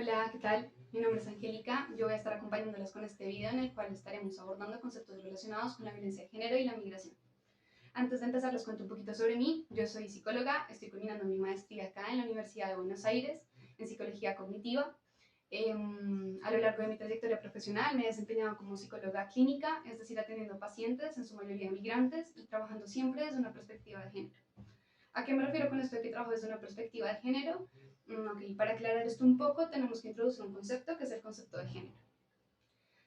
Hola, ¿qué tal? Mi nombre es Angélica. Yo voy a estar acompañándolas con este video en el cual estaremos abordando conceptos relacionados con la violencia de género y la migración. Antes de empezar, les cuento un poquito sobre mí. Yo soy psicóloga, estoy culminando mi maestría acá en la Universidad de Buenos Aires en psicología cognitiva. A lo largo de mi trayectoria profesional me he desempeñado como psicóloga clínica, es decir, atendiendo pacientes, en su mayoría migrantes, y trabajando siempre desde una perspectiva de género. ¿A qué me refiero con esto de que trabajo desde una perspectiva de género? Para aclarar esto un poco, tenemos que introducir un concepto que es el concepto de género.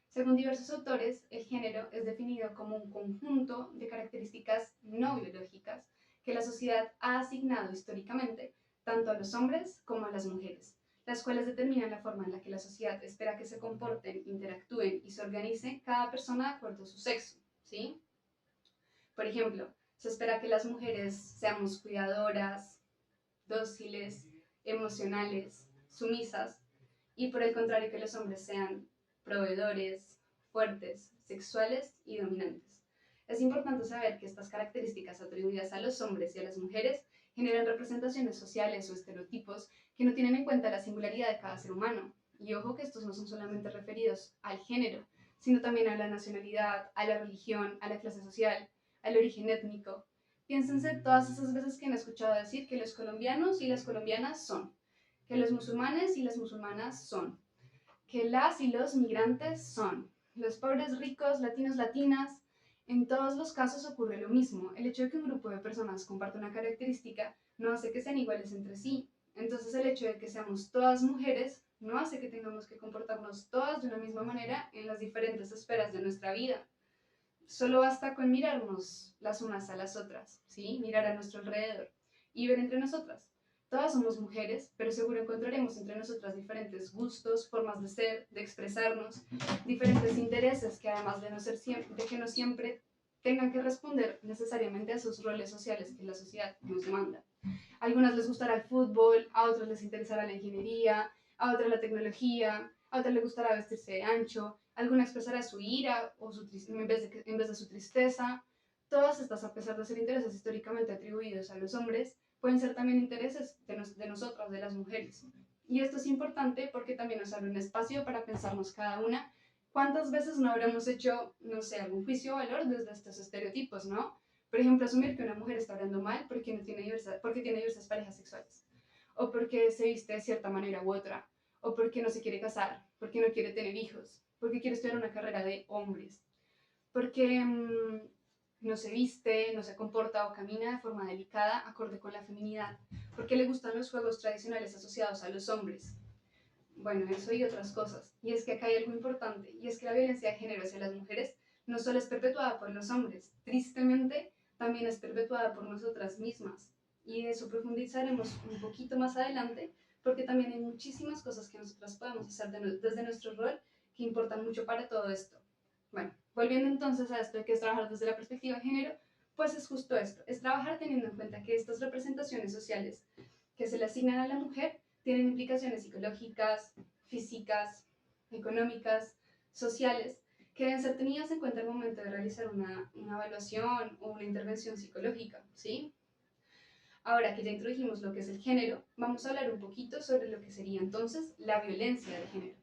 Según diversos autores, el género es definido como un conjunto de características no biológicas que la sociedad ha asignado históricamente tanto a los hombres como a las mujeres, las cuales determinan la forma en la que la sociedad espera que se comporten, interactúen y se organice cada persona de acuerdo a su sexo, ¿sí? Por ejemplo, se espera que las mujeres seamos cuidadoras, dóciles, emocionales, sumisas, y por el contrario que los hombres sean proveedores, fuertes, sexuales y dominantes. Es importante saber que estas características atribuidas a los hombres y a las mujeres generan representaciones sociales o estereotipos que no tienen en cuenta la singularidad de cada ser humano. Y ojo que estos no son solamente referidos al género, sino también a la nacionalidad, a la religión, a la clase social, al origen étnico. Piénsense todas esas veces que han escuchado decir que los colombianos y las colombianas son, que los musulmanes y las musulmanas son, que las y los migrantes son, los pobres ricos, latinos, latinas. En todos los casos ocurre lo mismo. El hecho de que un grupo de personas comparta una característica no hace que sean iguales entre sí. Entonces el hecho de que seamos todas mujeres no hace que tengamos que comportarnos todas de una misma manera en las diferentes esferas de nuestra vida. Solo basta con mirarnos las unas a las otras, ¿sí? Mirar a nuestro alrededor y ver entre nosotras. Todas somos mujeres, pero seguro encontraremos entre nosotras diferentes gustos, formas de ser, de expresarnos, diferentes intereses que además de que no siempre tengan que responder necesariamente a esos roles sociales que la sociedad nos demanda. A algunas les gustará el fútbol, a otras les interesará la ingeniería, a otras la tecnología, a otras les gustará vestirse de ancho, alguna expresará su ira o en vez de su tristeza. Todas estas, a pesar de ser intereses históricamente atribuidos a los hombres, pueden ser también intereses de nosotras, de las mujeres. Y esto es importante porque también nos abre un espacio para pensarnos cada una cuántas veces no habremos hecho, no sé, algún juicio o valor desde estos estereotipos, ¿no? Por ejemplo, asumir que una mujer está hablando mal porque tiene diversas parejas sexuales, o porque se viste de cierta manera u otra, o porque no se quiere casar, porque no quiere tener hijos, porque quiere estudiar una carrera de hombres, porque no se viste, no se comporta o camina de forma delicada acorde con la feminidad, porque le gustan los juegos tradicionales asociados a los hombres. Bueno, eso y otras cosas. Y es que acá hay algo importante, y es que la violencia de género hacia las mujeres no solo es perpetuada por los hombres, tristemente también es perpetuada por nosotras mismas. Y de eso profundizaremos un poquito más adelante, porque también hay muchísimas cosas que nosotras podemos hacer desde nuestro rol que importan mucho para todo esto. Bueno, volviendo entonces a esto de que es trabajar desde la perspectiva de género, pues es justo esto, es trabajar teniendo en cuenta que estas representaciones sociales que se le asignan a la mujer tienen implicaciones psicológicas, físicas, económicas, sociales, que deben ser tenidas en cuenta al momento de realizar una evaluación o una intervención psicológica, ¿sí? Ahora que ya introdujimos lo que es el género, vamos a hablar un poquito sobre lo que sería entonces la violencia de género.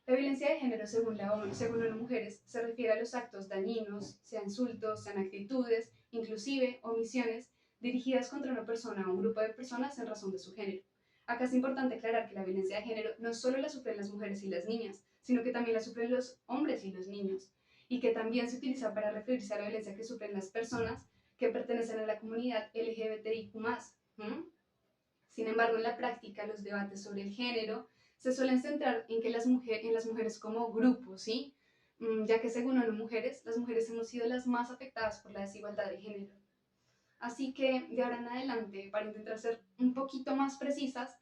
La violencia de género, según la ONU, según las mujeres, se refiere a los actos dañinos, sean insultos, sean actitudes, inclusive omisiones, dirigidas contra una persona o un grupo de personas en razón de su género. Acá es importante aclarar que la violencia de género no solo la sufren las mujeres y las niñas, sino que también la sufren los hombres y los niños, y que también se utiliza para referirse a la violencia que sufren las personas que pertenecen a la comunidad LGBTIQ+. Sin embargo, en la práctica, los debates sobre el género se suelen centrar en que en las mujeres como grupo, ¿sí? Ya que según ONU Mujeres, las mujeres hemos sido las más afectadas por la desigualdad de género. Así que de ahora en adelante, para intentar ser un poquito más precisas,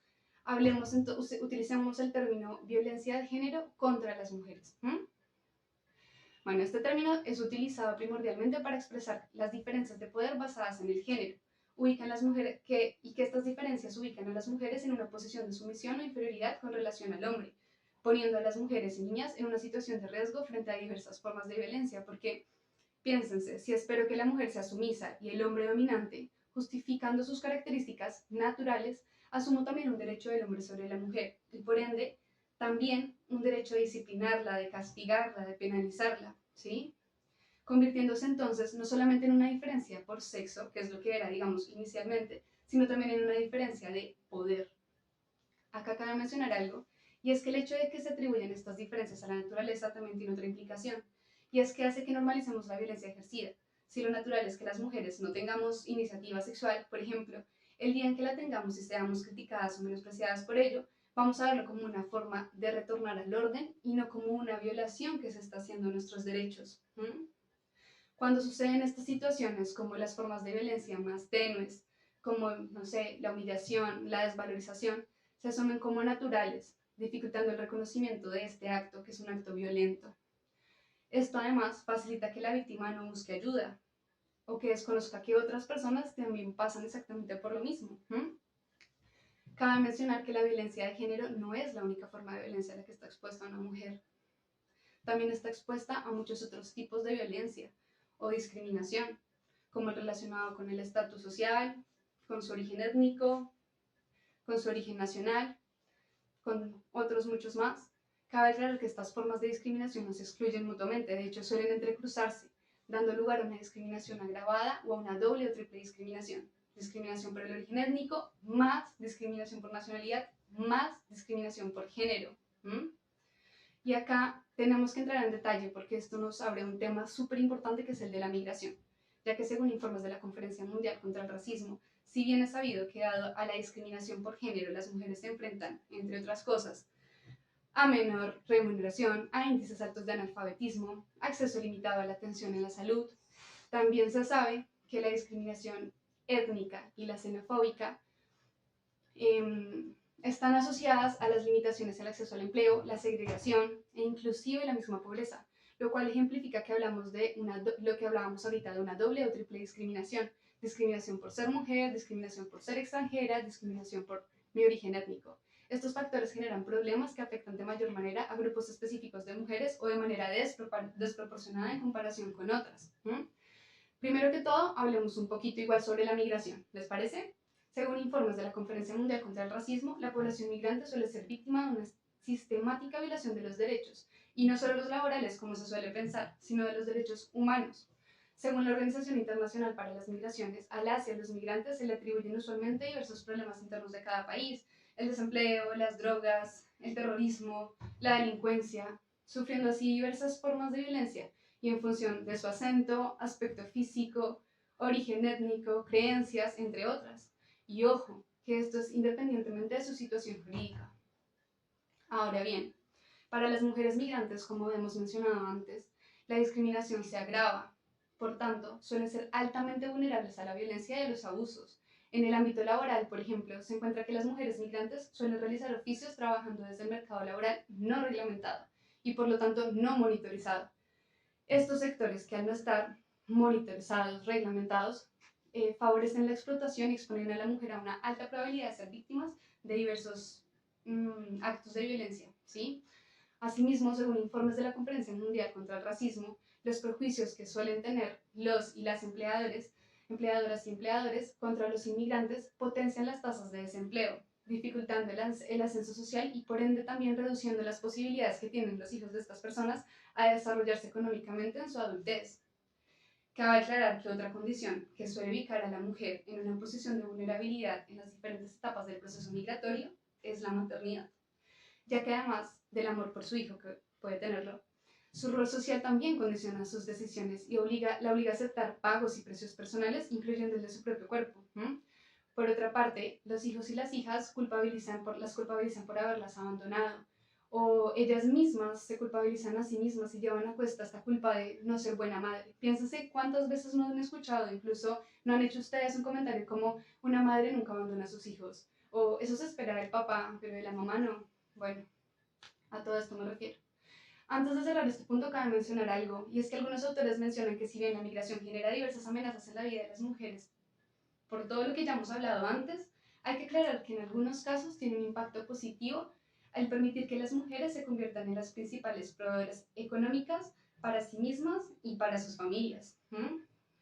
utilicemos el término violencia de género contra las mujeres. Bueno, este término es utilizado primordialmente para expresar las diferencias de poder basadas en el género. Y que estas diferencias ubican a las mujeres en una posición de sumisión o inferioridad con relación al hombre, poniendo a las mujeres y niñas en una situación de riesgo frente a diversas formas de violencia, porque piénsense, si espero que la mujer sea sumisa y el hombre dominante, justificando sus características naturales, asumo también un derecho del hombre sobre la mujer y por ende también un derecho de disciplinarla, de castigarla, de penalizarla, ¿sí? Convirtiéndose entonces no solamente en una diferencia por sexo, que es lo que era, digamos, inicialmente, sino también en una diferencia de poder. Acá cabe mencionar algo, y es que el hecho de que se atribuyan estas diferencias a la naturaleza también tiene otra implicación, y es que hace que normalicemos la violencia ejercida. Si lo natural es que las mujeres no tengamos iniciativa sexual, por ejemplo, el día en que la tengamos y seamos criticadas o menospreciadas por ello, vamos a verlo como una forma de retornar al orden y no como una violación que se está haciendo a nuestros derechos. Cuando suceden estas situaciones, como las formas de violencia más tenues, como, no sé, la humillación, la desvalorización, se asumen como naturales, dificultando el reconocimiento de este acto, que es un acto violento. Esto además facilita que la víctima no busque ayuda o que desconozca que otras personas también pasan exactamente por lo mismo. Cabe mencionar que la violencia de género no es la única forma de violencia a la que está expuesta una mujer. También está expuesta a muchos otros tipos de violencia o discriminación, como el relacionado con el estatus social, con su origen étnico, con su origen nacional, con otros muchos más. Cabe aclarar que estas formas de discriminación no se excluyen mutuamente, de hecho suelen entrecruzarse, dando lugar a una discriminación agravada o a una doble o triple discriminación. Discriminación por el origen étnico, más discriminación por nacionalidad, más discriminación por género. Y acá tenemos que entrar en detalle porque esto nos abre un tema súper importante que es el de la migración, ya que según informes de la Conferencia Mundial contra el Racismo, si bien es sabido que dado a la discriminación por género las mujeres se enfrentan, entre otras cosas, a menor remuneración, a índices altos de analfabetismo, acceso limitado a la atención en la salud, también se sabe que la discriminación étnica y la xenofóbica están asociadas a las limitaciones al acceso al empleo, la segregación e inclusive la misma pobreza, lo cual ejemplifica que hablamos de lo que hablábamos ahorita de una doble o triple discriminación. Discriminación por ser mujer, discriminación por ser extranjera, discriminación por mi origen étnico. Estos factores generan problemas que afectan de mayor manera a grupos específicos de mujeres o de manera desproporcionada en comparación con otras. Primero que todo, hablemos un poquito igual sobre la migración. ¿Les parece? Según informes de la Conferencia Mundial contra el Racismo, la población migrante suele ser víctima de una sistemática violación de los derechos, y no solo los laborales, como se suele pensar, sino de los derechos humanos. Según la Organización Internacional para las Migraciones, a las y a los migrantes se le atribuyen usualmente diversos problemas internos de cada país: el desempleo, las drogas, el terrorismo, la delincuencia, sufriendo así diversas formas de violencia, y en función de su acento, aspecto físico, origen étnico, creencias, entre otras. Y ojo, que esto es independientemente de su situación jurídica. Ahora bien, para las mujeres migrantes, como hemos mencionado antes, la discriminación se agrava. Por tanto, suelen ser altamente vulnerables a la violencia y a los abusos. En el ámbito laboral, por ejemplo, se encuentra que las mujeres migrantes suelen realizar oficios trabajando desde el mercado laboral no reglamentado y por lo tanto no monitorizado. Estos sectores, que al no estar monitorizados, reglamentados, favorecen la explotación y exponen a la mujer a una alta probabilidad de ser víctimas de diversos actos de violencia, ¿sí? Asimismo, según informes de la Conferencia Mundial contra el Racismo, los prejuicios que suelen tener los y las empleadoras y empleadores contra los inmigrantes potencian las tasas de desempleo, dificultando el ascenso social y por ende también reduciendo las posibilidades que tienen los hijos de estas personas a desarrollarse económicamente en su adultez. Cabe aclarar que otra condición que suele ubicar a la mujer en una posición de vulnerabilidad en las diferentes etapas del proceso migratorio es la maternidad, ya que además del amor por su hijo que puede tenerlo, su rol social también condiciona sus decisiones y la obliga a aceptar pagos y precios personales, incluyendo el de su propio cuerpo. Por otra parte, los hijos y las hijas las culpabilizan por haberlas abandonado, o ellas mismas se culpabilizan a sí mismas y llevan a cuesta esta culpa de no ser buena madre. Piénsense cuántas veces no han escuchado, incluso no han hecho ustedes un comentario como una madre nunca abandona a sus hijos, o eso se espera del papá, pero de la mamá no. Bueno, a todo esto me refiero. Antes de cerrar este punto, cabe mencionar algo, y es que algunos autores mencionan que si bien la migración genera diversas amenazas en la vida de las mujeres, por todo lo que ya hemos hablado antes, hay que aclarar que en algunos casos tiene un impacto positivo al permitir que las mujeres se conviertan en las principales proveedoras económicas para sí mismas y para sus familias.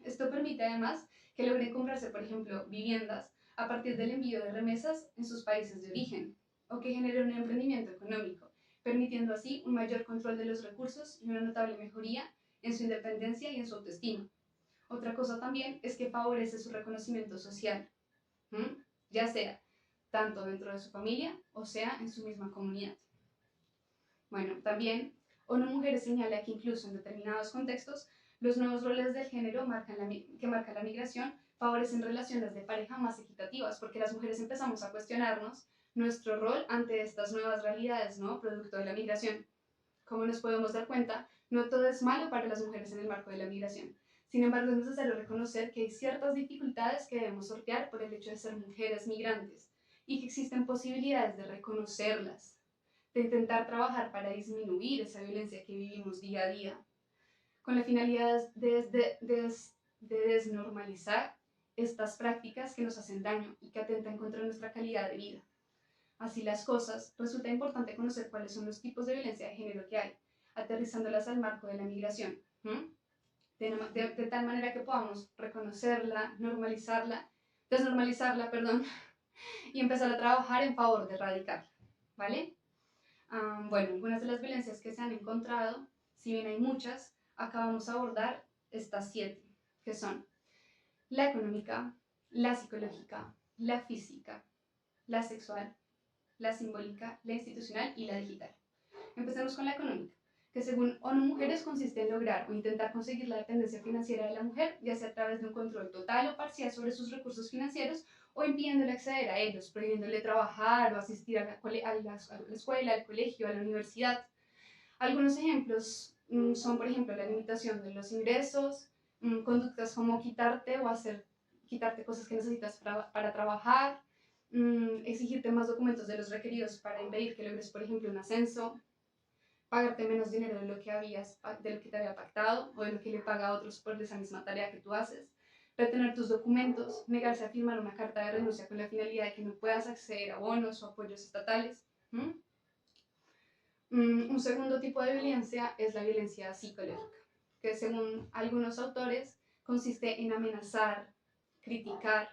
Esto permite además que logren comprarse, por ejemplo, viviendas a partir del envío de remesas en sus países de origen, o que genere un emprendimiento económico, permitiendo así un mayor control de los recursos y una notable mejoría en su independencia y en su autoestima. Otra cosa también es que favorece su reconocimiento social, ya sea tanto dentro de su familia o sea en su misma comunidad. Bueno, también ONU Mujeres señala que incluso en determinados contextos, los nuevos roles del género que marca la migración favorecen relaciones de pareja más equitativas, porque las mujeres empezamos a cuestionarnos nuestro rol ante estas nuevas realidades, ¿no? Producto de la migración. Como nos podemos dar cuenta, no todo es malo para las mujeres en el marco de la migración. Sin embargo, es necesario reconocer que hay ciertas dificultades que debemos sortear por el hecho de ser mujeres migrantes y que existen posibilidades de reconocerlas, de intentar trabajar para disminuir esa violencia que vivimos día a día, con la finalidad de desnormalizar estas prácticas que nos hacen daño y que atentan contra nuestra calidad de vida. Así las cosas, resulta importante conocer cuáles son los tipos de violencia de género que hay, aterrizándolas al marco de la migración, de tal manera que podamos reconocerla, desnormalizarla, perdón, y empezar a trabajar en favor de erradicarla, ¿vale? Bueno, algunas de las violencias que se han encontrado, si bien hay muchas, acá vamos a abordar estas 7, que son la económica, la psicológica, la física, la sexual, la simbólica, la institucional y la digital. Empecemos con la económica, que según ONU Mujeres consiste en lograr o intentar conseguir la dependencia financiera de la mujer, ya sea a través de un control total o parcial sobre sus recursos financieros o impidiéndole acceder a ellos, prohibiéndole trabajar o asistir a la escuela, al colegio, a la universidad. Algunos ejemplos son, por ejemplo, la limitación de los ingresos, conductas como quitarte cosas que necesitas para trabajar, exigirte más documentos de los requeridos para impedir que logres, por ejemplo, un ascenso, pagarte menos dinero de lo que te había pactado o de lo que le paga a otros por esa misma tarea que tú haces, retener tus documentos, negarse a firmar una carta de renuncia con la finalidad de que no puedas acceder a bonos o apoyos estatales. Un segundo tipo de violencia es la violencia psicológica, que según algunos autores consiste en amenazar, criticar,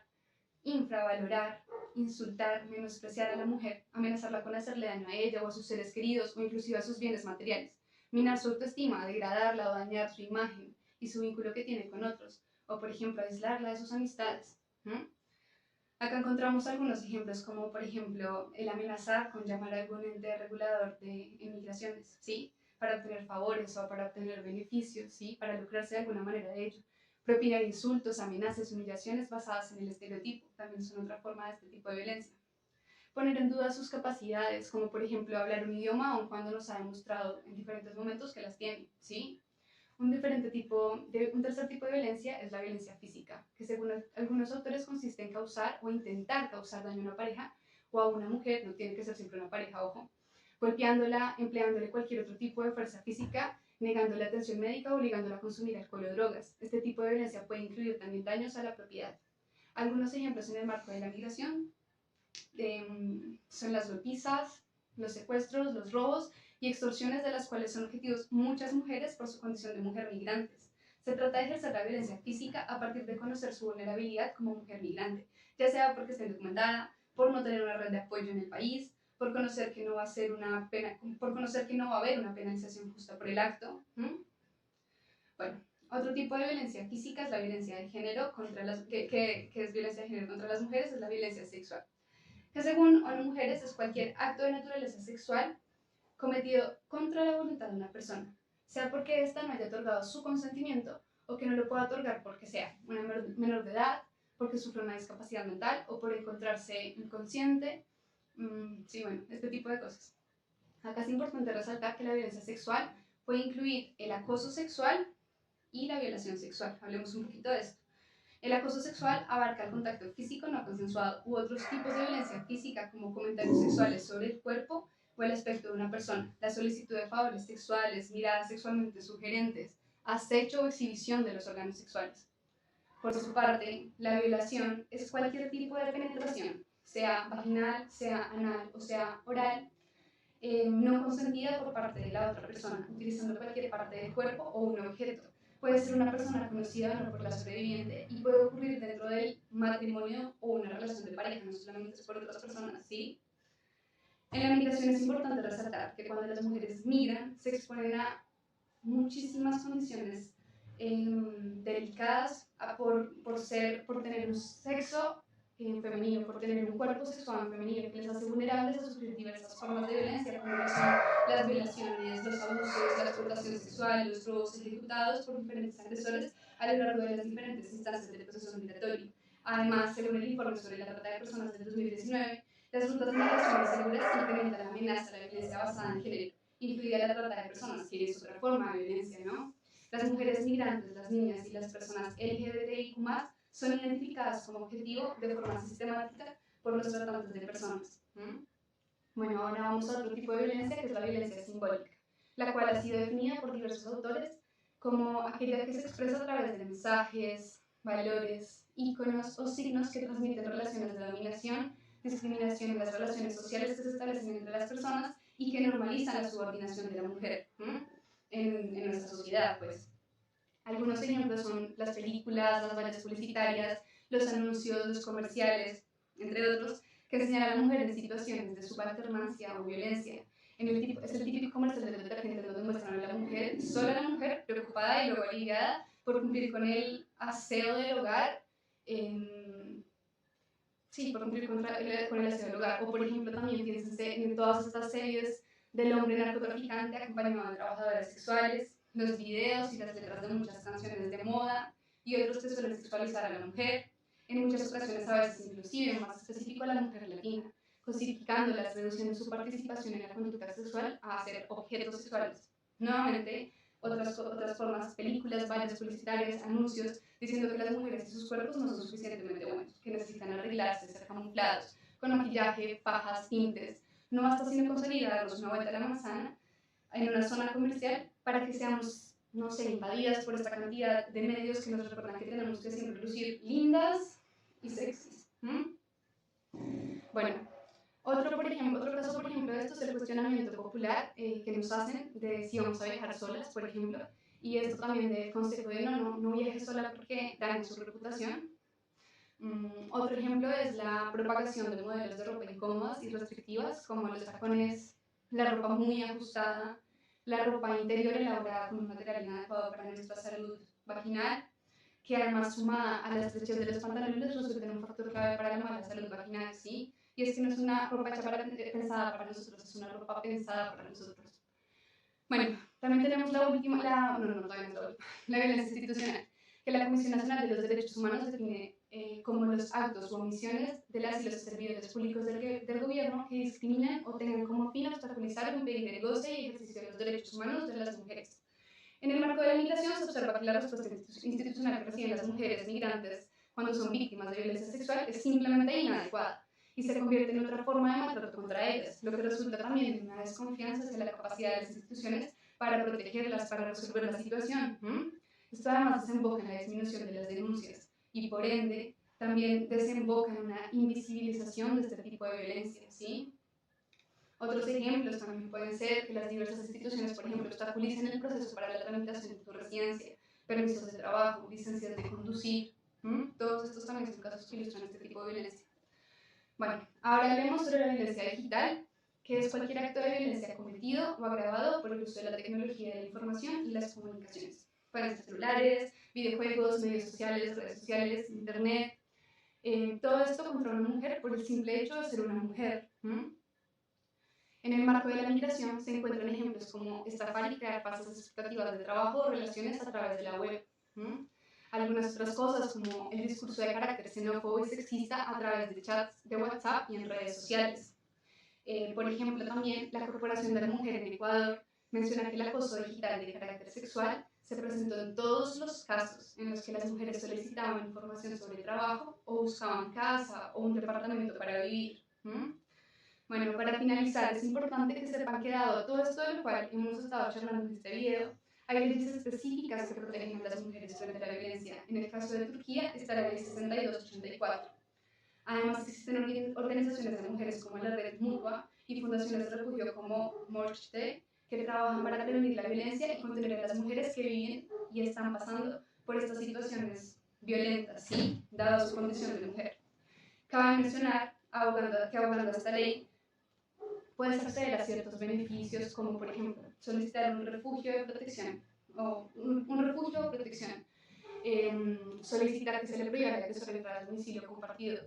infravalorar, insultar, menospreciar a la mujer, amenazarla con hacerle daño a ella o a sus seres queridos o inclusive a sus bienes materiales, minar su autoestima, degradarla o dañar su imagen y su vínculo que tiene con otros, o por ejemplo aislarla de sus amistades. Acá encontramos algunos ejemplos como por ejemplo el amenazar con llamar a algún ente regulador de emigraciones, ¿sí? Para obtener favores o para obtener beneficios, ¿sí? Para lucrarse de alguna manera de ello. Propinar insultos, amenazas, humillaciones basadas en el estereotipo, también son otra forma de este tipo de violencia. Poner en duda sus capacidades, como por ejemplo hablar un idioma, aun cuando nos ha demostrado en diferentes momentos que las tiene, ¿sí? Un tercer tipo de violencia es la violencia física, que según algunos autores consiste en causar o intentar causar daño a una pareja o a una mujer, no tiene que ser siempre una pareja, ojo, golpeándola, empleándole cualquier otro tipo de fuerza física, negándole atención médica o obligándola a consumir alcohol o drogas. Este tipo de violencia puede incluir también daños a la propiedad. Algunos ejemplos en el marco de la migración son las golpizas, los secuestros, los robos y extorsiones de las cuales son objetivos muchas mujeres por su condición de mujer migrantes. Se trata de ejercer la violencia física a partir de conocer su vulnerabilidad como mujer migrante, ya sea porque esté documentada, por no tener una red de apoyo en el país, por conocer que no va a haber una penalización justa por el acto. Bueno, otro tipo de violencia física es la violencia de género que es violencia de género contra las mujeres, es la violencia sexual, que según ONU Mujeres es cualquier acto de naturaleza sexual cometido contra la voluntad de una persona, sea porque ésta no haya otorgado su consentimiento o que no lo pueda otorgar porque sea una menor de edad, porque sufre una discapacidad mental o por encontrarse inconsciente. Sí, bueno, este tipo de cosas. Acá es importante resaltar que la violencia sexual puede incluir el acoso sexual y la violación sexual. Hablemos un poquito de esto. El acoso sexual abarca el contacto físico no consensuado u otros tipos de violencia física como comentarios sexuales sobre el cuerpo o el aspecto de una persona, la solicitud de favores sexuales, miradas sexualmente sugerentes, acecho o exhibición de los órganos sexuales. Por su parte, la violación es cualquier tipo de penetración, sea vaginal, sea anal o sea oral, no consentida por parte de la otra persona, utilizando cualquier parte del cuerpo o un objeto, puede ser una persona conocida o no por la sobreviviente y puede ocurrir dentro del matrimonio o una relación de pareja, no solamente es por otras personas, ¿sí? En la migración es importante resaltar que cuando las mujeres migran se exponen a muchísimas condiciones delicadas por tener un sexo femenino, por tener un cuerpo sexual femenino que les hace vulnerables a sufrir diversas formas de violencia, como lo son las violaciones, los abusos, la explotación sexual, los robos ejecutados por diferentes agresores a lo largo de las diferentes instancias del proceso migratorio. Además, según el informe sobre la trata de personas del 2019, las rutas de migraciones seguras incrementan la amenaza a la violencia basada en género, incluida la trata de personas, que es otra forma de violencia, ¿no? Las mujeres migrantes, las niñas y las personas LGBTIQ+, son identificadas como objetivo de forma sistemática por los tratantes de personas. Bueno, ahora vamos a otro tipo de violencia, que es la violencia simbólica, la cual ha sido definida por diversos autores como aquella que se expresa a través de mensajes, valores, íconos o signos que transmiten relaciones de dominación, discriminación en las relaciones sociales que se establecen entre las personas y que normalizan la subordinación de la mujer en nuestra sociedad, pues. Algunos ejemplos son las películas, las vallas publicitarias, los anuncios, los comerciales, entre otros, que señalan a la mujer en situaciones de subalternancia o violencia. Es el típico comercial de detergente donde muestran a la mujer, solo a la mujer, preocupada y luego aliviada por cumplir con el aseo del hogar. Sí, por cumplir con el aseo del hogar. O por ejemplo también piénsense en todas estas series del hombre narcotraficante acompañado de trabajadoras sexuales, los videos y las letras de muchas canciones de moda y otros que suelen sexualizar a la mujer, en muchas ocasiones a veces inclusive más específico a la mujer latina, cosificándolas, reduciendo su participación en la conducta sexual a ser objetos sexuales. Nuevamente, otras formas, películas, vallas publicitarias, anuncios, diciendo que las mujeres y sus cuerpos no son suficientemente buenos, que necesitan arreglarse, ser camuflados, con maquillaje, fajas, tintes. No basta sino conseguir darnos una vuelta a la manzana en una zona comercial para que seamos, no sé, invadidas por esta cantidad de medios que nos recuerdan que tenemos que siempre lucir lindas y sexys. Bueno, otro caso, por ejemplo, de esto es el cuestionamiento popular que nos hacen de si vamos a viajar solas, por ejemplo, y esto también del consejo de no viajes sola porque daña su reputación. Otro ejemplo es la propagación de modelos de ropa incómodas y restrictivas, como los tacones, la ropa muy ajustada, la ropa interior elaborada con un material inadecuado para nuestra salud vaginal, que además sumada a la estrechez de los pantalones resulta en un factor clave para la mala salud vaginal, ¿sí? Y es que no es una ropa pensada para nosotros, es una ropa pensada para nosotros. Bueno, también tenemos la última, todavía no es la última, la violencia institucional, que la Comisión Nacional de los Derechos Humanos define como los actos o omisiones de las y los servidores públicos del gobierno que discriminen o tengan como fin obstaculizar o impedir el goce y ejercicio de los derechos humanos de las mujeres. En el marco de la migración se observa que la respuesta institucional que reciben las mujeres migrantes cuando son víctimas de violencia sexual es simplemente inadecuada y se convierte en otra forma de maltrato contra ellas, lo que resulta también en una desconfianza hacia la capacidad de las instituciones para protegerlas, para resolver la situación. Esto además desemboca en la disminución de las denuncias y por ende también desemboca en una invisibilización de este tipo de violencia, ¿sí? Otros ejemplos también pueden ser que las diversas instituciones, por ejemplo, obstaculicen el proceso para la tramitación de tu residencia, permisos de trabajo, licencias de conducir. Todos estos también son casos que ilustran este tipo de violencia. Bueno, ahora hablemos sobre la violencia digital, que es cualquier acto de violencia cometido o agravado por el uso de la tecnología de la información y las comunicaciones. Pueden ser celulares, videojuegos, medios sociales, redes sociales, internet. Todo esto contra una mujer por el simple hecho de ser una mujer. En el marco de la migración se encuentran ejemplos como estafar y crear falsas expectativas de trabajo o relaciones a través de la web. Algunas otras cosas como el discurso de carácter xenófobo y sexista a través de chats de WhatsApp y en redes sociales. Por ejemplo, también la Corporación de la Mujer en Ecuador menciona que el acoso digital de carácter sexual se presentó en todos los casos en los que las mujeres solicitaban información sobre trabajo o buscaban casa o un departamento para vivir. Bueno, para finalizar, es importante que sepan que dado todo esto de lo cual hemos estado charlando en este video, hay leyes específicas que protegen a las mujeres frente a la violencia. En el caso de Turquía está la ley 6284. Además, existen organizaciones de mujeres como la Red Mutua y fundaciones de refugio como Morchte que trabajan para prevenir la violencia y contener a las mujeres que viven y están pasando por estas situaciones violentas, ¿sí? Dado su condición de mujer. Cabe mencionar que abogando esta ley puedes acceder a ciertos beneficios, como por ejemplo solicitar un refugio de protección o un refugio o protección, solicitar que se le prohíba el acceso al domicilio compartido,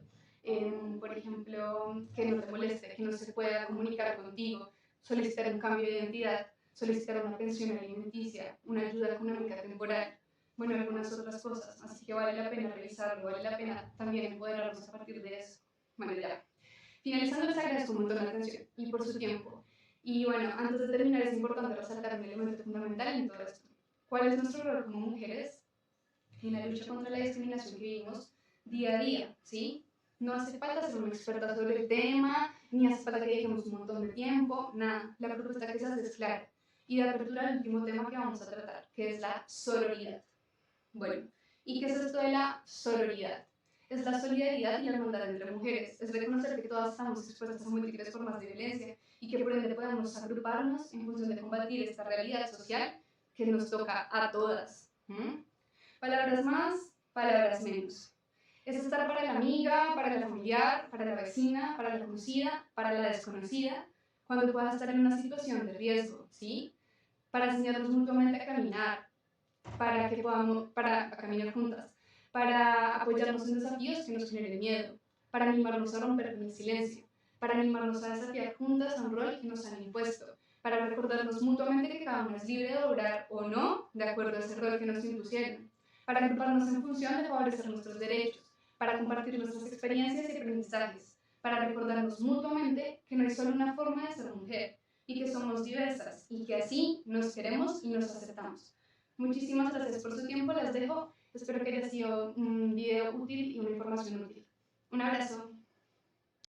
por ejemplo, que no te moleste, que no se pueda comunicar contigo, solicitar un cambio de identidad, solicitar una pensión alimenticia, una ayuda económica temporal, bueno, algunas otras cosas. Así que vale la pena revisarlo, vale la pena también empoderarnos a partir de eso. Bueno, ya. Finalizando, les agradezco un montón la atención y por su tiempo. Y bueno, antes de terminar, es importante resaltar un elemento fundamental en todo esto. ¿Cuál es nuestro rol como mujeres en la lucha contra la discriminación que vivimos día a día? ¿Sí? No hace falta ser una experta sobre el tema, ni hace falta que dediquemos un montón de tiempo, nada. La propuesta que se hace es clara y da apertura al último tema que vamos a tratar, que es la sororidad. Bueno, ¿y qué es esto de la sororidad? Es la solidaridad y la hermandad entre mujeres, es reconocer que todas estamos expuestas a múltiples formas de violencia y que por ende podemos agruparnos en función de combatir esta realidad social que nos toca a todas. Palabras más, palabras menos. Es estar para la amiga, para la familiar, para la vecina, para la conocida, para la desconocida, cuando pueda estar en una situación de riesgo, ¿sí? Para enseñarnos mutuamente a caminar, para caminar juntas, para apoyarnos en desafíos que nos generen miedo, para animarnos a romper con el silencio, para animarnos a desafiar juntas a un rol que nos han impuesto, para recordarnos mutuamente que cada una es libre de obrar o no de acuerdo a ese rol que nos impusieron, para agruparnos en función de favorecer nuestros derechos, para compartir nuestras experiencias y aprendizajes, para recordarnos mutuamente que no hay solo una forma de ser mujer y que somos diversas y que así nos queremos y nos aceptamos. Muchísimas gracias por su tiempo, las dejo. Espero que haya sido un video útil y una información útil. Un abrazo.